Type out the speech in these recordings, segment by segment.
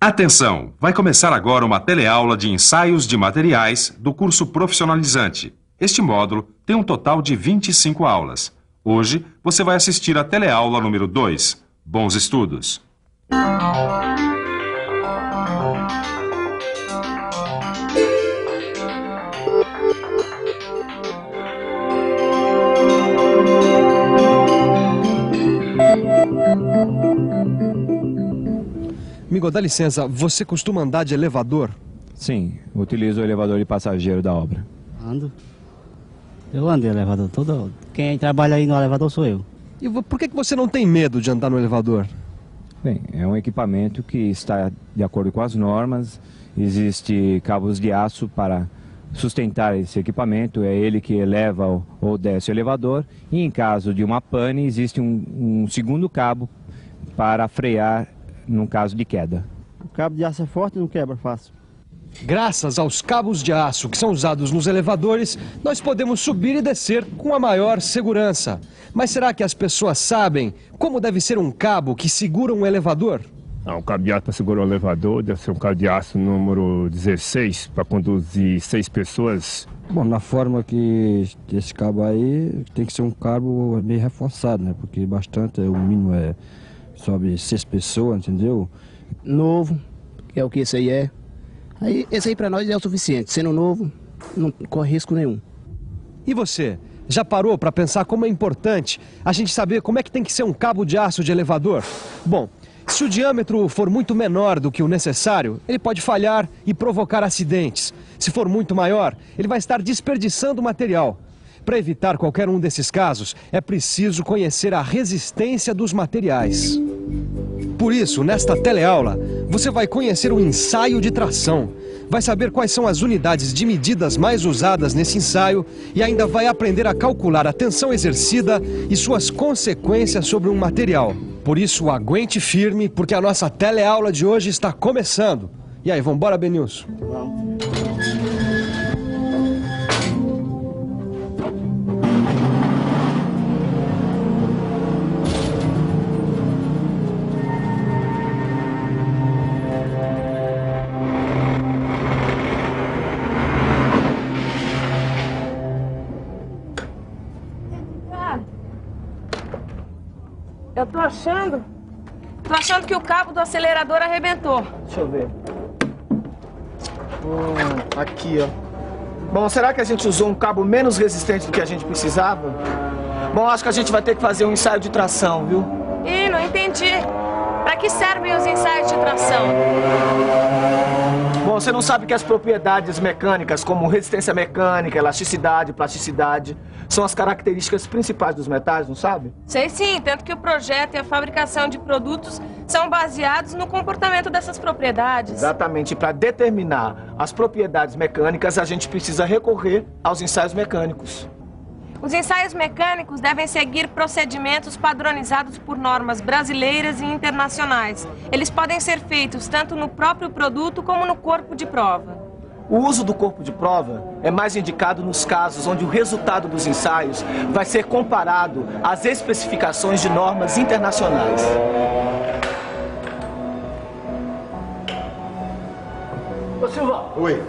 Atenção! Vai começar agora uma teleaula de ensaios de materiais do curso profissionalizante. Este módulo tem um total de 25 aulas. Hoje, você vai assistir a teleaula número 2. Bons estudos! Amigo, dá licença, você costuma andar de elevador? Sim, utilizo o elevador de passageiro da obra. Ando. Eu ando de elevador. Quem trabalha aí no elevador sou eu. E por que você não tem medo de andar no elevador? Bem, é um equipamento que está de acordo com as normas. Existe cabos de aço para sustentar esse equipamento. É ele que eleva ou desce o elevador. E em caso de uma pane, existe um segundo cabo para frear num caso de queda. O cabo de aço é forte e não quebra fácil. Graças aos cabos de aço que são usados nos elevadores, nós podemos subir e descer com a maior segurança. Mas será que as pessoas sabem como deve ser um cabo que segura um elevador? Um cabo de aço para segurar o elevador deve ser um cabo de aço número 16 para conduzir 6 pessoas. Bom, na forma que esse cabo aí tem que ser um cabo meio reforçado, né? Porque bastante, o mínimo sobe 6 pessoas, entendeu? Novo, que é o que esse aí é. Aí, esse aí para nós é o suficiente. Sendo novo, não corre risco nenhum. E você? Já parou para pensar como é importante a gente saber como é que tem que ser um cabo de aço de elevador? Bom, se o diâmetro for muito menor do que o necessário, ele pode falhar e provocar acidentes. Se for muito maior, ele vai estar desperdiçando material. Para evitar qualquer um desses casos, é preciso conhecer a resistência dos materiais. Por isso, nesta teleaula, você vai conhecer o ensaio de tração. Vai saber quais são as unidades de medidas mais usadas nesse ensaio e ainda vai aprender a calcular a tensão exercida e suas consequências sobre um material. Por isso, aguente firme, porque a nossa teleaula de hoje está começando. E aí, vamos embora, Benilson? Vamos. Eu tô achando que o cabo do acelerador arrebentou. Deixa eu ver. Aqui, ó. Bom, será que a gente usou um cabo menos resistente do que a gente precisava? Bom, acho que a gente vai ter que fazer um ensaio de tração, viu? Ih, não entendi. Pra que servem os ensaios de tração? Bom, você não sabe que as propriedades mecânicas, como resistência mecânica, elasticidade, plasticidade, são as características principais dos metais, não sabe? Sei sim, tanto que o projeto e a fabricação de produtos são baseados no comportamento dessas propriedades. Exatamente, para determinar as propriedades mecânicas, a gente precisa recorrer aos ensaios mecânicos. Os ensaios mecânicos devem seguir procedimentos padronizados por normas brasileiras e internacionais. Eles podem ser feitos tanto no próprio produto como no corpo de prova. O uso do corpo de prova é mais indicado nos casos onde o resultado dos ensaios vai ser comparado às especificações de normas internacionais. Ô Silva. Oi.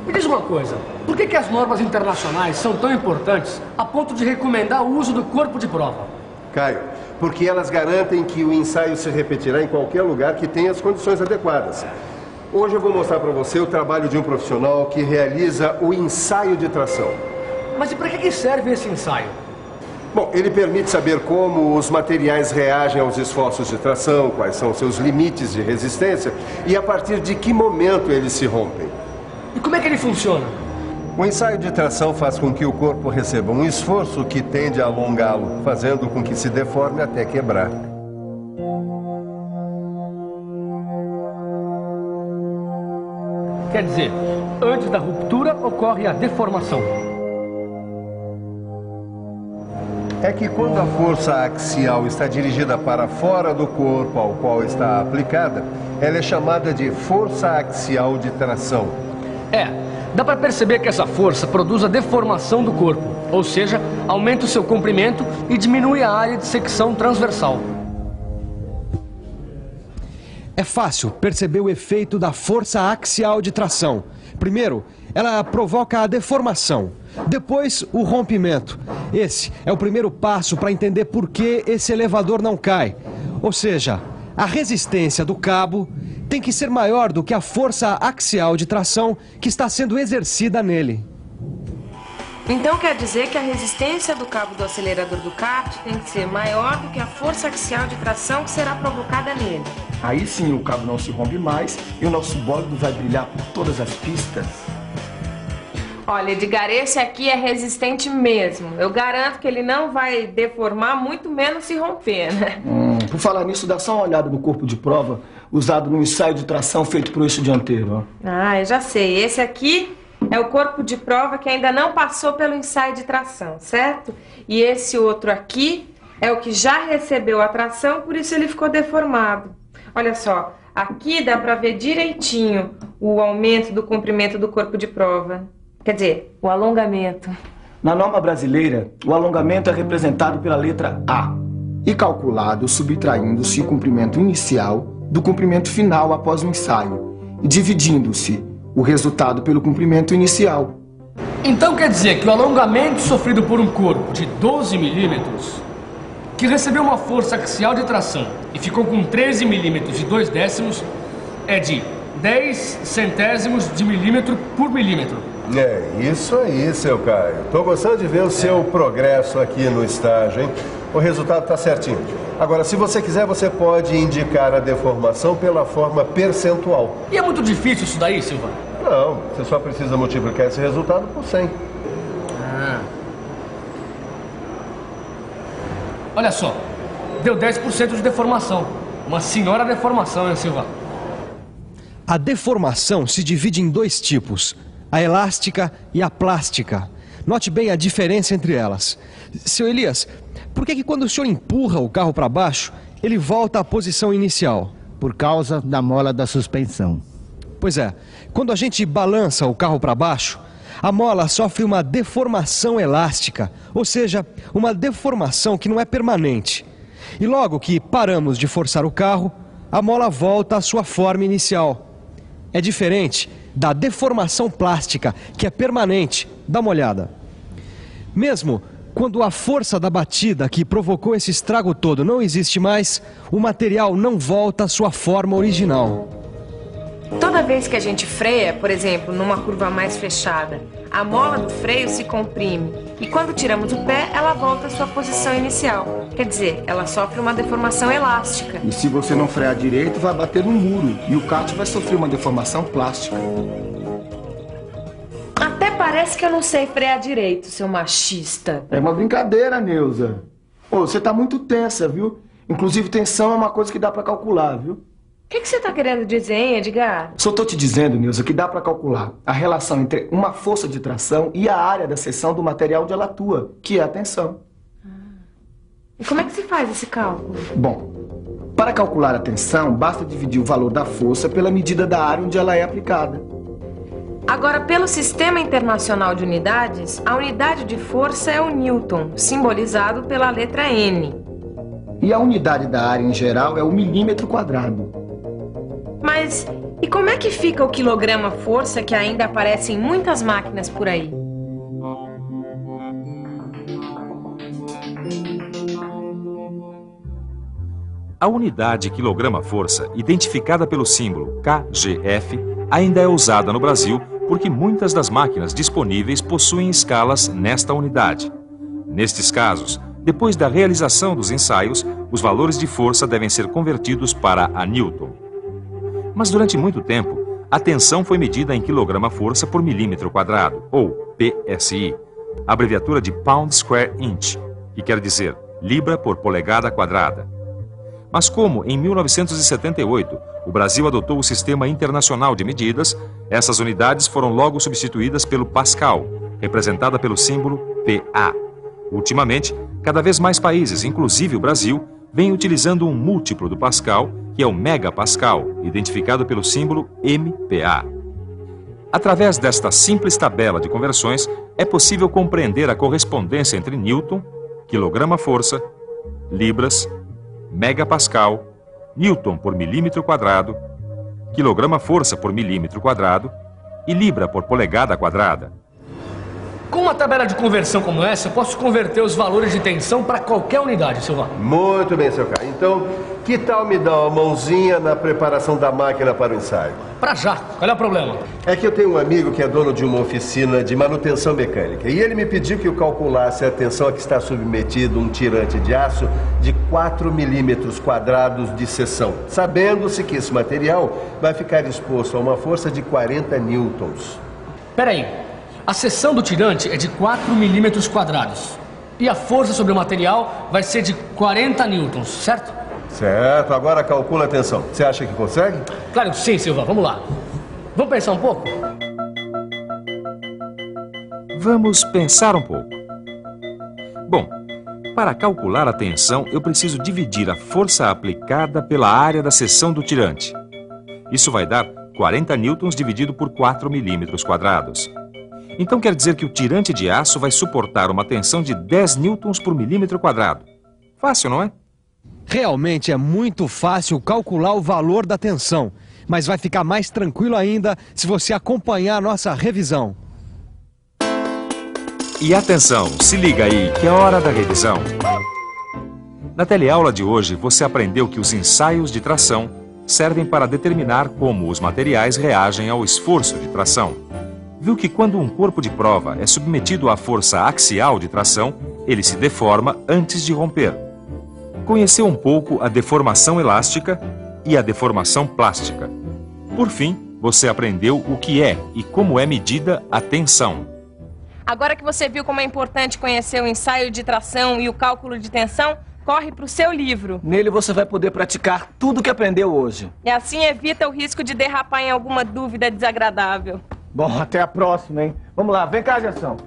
Me diz uma coisa, por que as normas internacionais são tão importantes a ponto de recomendar o uso do corpo de prova? Caio, porque elas garantem que o ensaio se repetirá em qualquer lugar que tenha as condições adequadas. Hoje eu vou mostrar para você o trabalho de um profissional que realiza o ensaio de tração. Mas e para que serve esse ensaio? Bom, ele permite saber como os materiais reagem aos esforços de tração, quais são seus limites de resistência e a partir de que momento eles se rompem. E como é que ele funciona? O ensaio de tração faz com que o corpo receba um esforço que tende a alongá-lo, fazendo com que se deforme até quebrar. Quer dizer, antes da ruptura ocorre a deformação. É que quando a força axial está dirigida para fora do corpo ao qual está aplicada, ela é chamada de força axial de tração. Dá para perceber que essa força produz a deformação do corpo, ou seja, aumenta o seu comprimento e diminui a área de secção transversal. É fácil perceber o efeito da força axial de tração. Primeiro, ela provoca a deformação. Depois, o rompimento. Esse é o primeiro passo para entender por que esse elevador não cai. Ou seja, a resistência do cabo tem que ser maior do que a força axial de tração que está sendo exercida nele. Então quer dizer que a resistência do cabo do acelerador do kart tem que ser maior do que a força axial de tração que será provocada nele. Aí sim o cabo não se rompe mais e o nosso bólido vai brilhar por todas as pistas. Olha, Edgar, esse aqui é resistente mesmo. Eu garanto que ele não vai deformar, muito menos se romper, né? Por falar nisso, dá só uma olhada no corpo de prova usado no ensaio de tração feito pro eixo dianteiro. Ó. Ah, eu já sei. Esse aqui é o corpo de prova que ainda não passou pelo ensaio de tração, certo? E esse outro aqui é o que já recebeu a tração, por isso ele ficou deformado. Olha só, aqui dá pra ver direitinho o aumento do comprimento do corpo de prova. Quer dizer, o alongamento. Na norma brasileira, o alongamento é representado pela letra A e calculado subtraindo-se o comprimento inicial do comprimento final após o ensaio e dividindo-se o resultado pelo comprimento inicial. Então quer dizer que o alongamento sofrido por um corpo de 12 milímetros, que recebeu uma força axial de tração e ficou com 13 milímetros e 2 décimos, é de 10 centésimos de milímetro por milímetro. É isso aí, seu Caio. Tô gostando de ver o seu progresso aqui no estágio, hein? O resultado tá certinho. Agora, se você quiser, você pode indicar a deformação pela forma percentual. E é muito difícil isso daí, Silva? Não, você só precisa multiplicar esse resultado por 100. Olha só, deu 10% de deformação. Uma senhora deformação, hein, Silva? A deformação se divide em dois tipos, a elástica e a plástica. Note bem a diferença entre elas. Seu Elias, por que quando o senhor empurra o carro para baixo, ele volta à posição inicial? Por causa da mola da suspensão. Pois é, quando a gente balança o carro para baixo, a mola sofre uma deformação elástica, ou seja, uma deformação que não é permanente. E logo que paramos de forçar o carro, a mola volta à sua forma inicial. É diferente da deformação plástica, que é permanente. Dá uma olhada. Mesmo quando a força da batida que provocou esse estrago todo não existe mais, o material não volta à sua forma original. Toda vez que a gente freia, por exemplo, numa curva mais fechada, a mola do freio se comprime e quando tiramos o pé, ela volta à sua posição inicial. Quer dizer, ela sofre uma deformação elástica. E se você não frear direito, vai bater no muro e o kart vai sofrer uma deformação plástica. Até parece que eu não sei frear direito, seu machista. É uma brincadeira, Neuza. Ô, você tá muito tensa, viu? Inclusive, tensão é uma coisa que dá pra calcular, viu? O que você tá querendo dizer, hein, Edgar? Só tô te dizendo, Neuza, que dá pra calcular a relação entre uma força de tração e a área da seção do material onde ela atua, que é a tensão. E como é que se faz esse cálculo? Bom, para calcular a tensão, basta dividir o valor da força pela medida da área onde ela é aplicada. Agora, pelo Sistema Internacional de Unidades, a unidade de força é o Newton, simbolizado pela letra N. E a unidade da área em geral é o milímetro quadrado. Mas e como é que fica o quilograma-força que ainda aparece em muitas máquinas por aí? A unidade quilograma-força, identificada pelo símbolo KGF, ainda é usada no Brasil porque muitas das máquinas disponíveis possuem escalas nesta unidade. Nestes casos, depois da realização dos ensaios, os valores de força devem ser convertidos para a Newton. Mas durante muito tempo, a tensão foi medida em quilograma-força por milímetro quadrado, ou PSI, abreviatura de Pound Square Inch, que quer dizer libra por polegada quadrada. Mas como, em 1978, o Brasil adotou o Sistema Internacional de Medidas, essas unidades foram logo substituídas pelo Pascal, representada pelo símbolo PA. Ultimamente, cada vez mais países, inclusive o Brasil, vêm utilizando um múltiplo do Pascal, que é o megapascal, identificado pelo símbolo MPa. Através desta simples tabela de conversões, é possível compreender a correspondência entre Newton, quilograma-força, libras, megapascal, Newton por milímetro quadrado, quilograma-força por milímetro quadrado e libra por polegada quadrada. Com uma tabela de conversão como essa, eu posso converter os valores de tensão para qualquer unidade, Silvano. Muito bem, seu Caio. Então, que tal me dar uma mãozinha na preparação da máquina para o ensaio? Pra já. Qual é o problema? É que eu tenho um amigo que é dono de uma oficina de manutenção mecânica e ele me pediu que eu calculasse a tensão a que está submetido um tirante de aço de 4 milímetros quadrados de seção, sabendo-se que esse material vai ficar exposto a uma força de 40 newtons. Peraí. A seção do tirante é de 4 milímetros quadrados. E a força sobre o material vai ser de 40 newtons, certo? Certo. Agora calcula a tensão. Você acha que consegue? Claro que sim, Silva. Vamos lá. Vamos pensar um pouco? Vamos pensar um pouco. Bom, para calcular a tensão, eu preciso dividir a força aplicada pela área da seção do tirante. Isso vai dar 40 newtons dividido por 4 milímetros quadrados. Então quer dizer que o tirante de aço vai suportar uma tensão de 10 newtons por milímetro quadrado. Fácil, não é? Realmente é muito fácil calcular o valor da tensão, mas vai ficar mais tranquilo ainda se você acompanhar a nossa revisão. E atenção, se liga aí que é hora da revisão. Na teleaula de hoje, você aprendeu que os ensaios de tração servem para determinar como os materiais reagem ao esforço de tração. Viu que quando um corpo de prova é submetido à força axial de tração, ele se deforma antes de romper. Conheceu um pouco a deformação elástica e a deformação plástica. Por fim, você aprendeu o que é e como é medida a tensão. Agora que você viu como é importante conhecer o ensaio de tração e o cálculo de tensão, corre para o seu livro. Nele você vai poder praticar tudo que aprendeu hoje. E assim evita o risco de derrapar em alguma dúvida desagradável. Bom, até a próxima, hein? Vamos lá, vem cá, Gerson.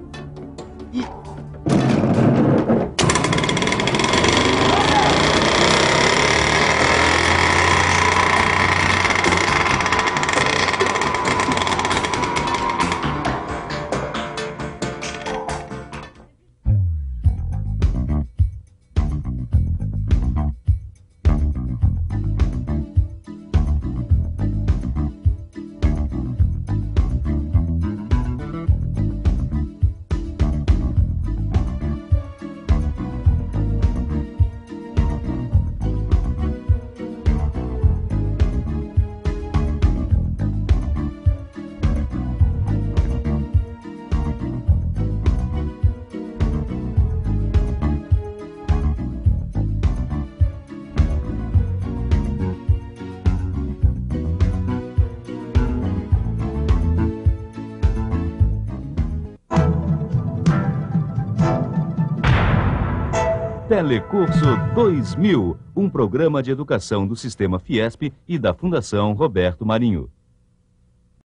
Telecurso 2000, um programa de educação do Sistema Fiesp e da Fundação Roberto Marinho.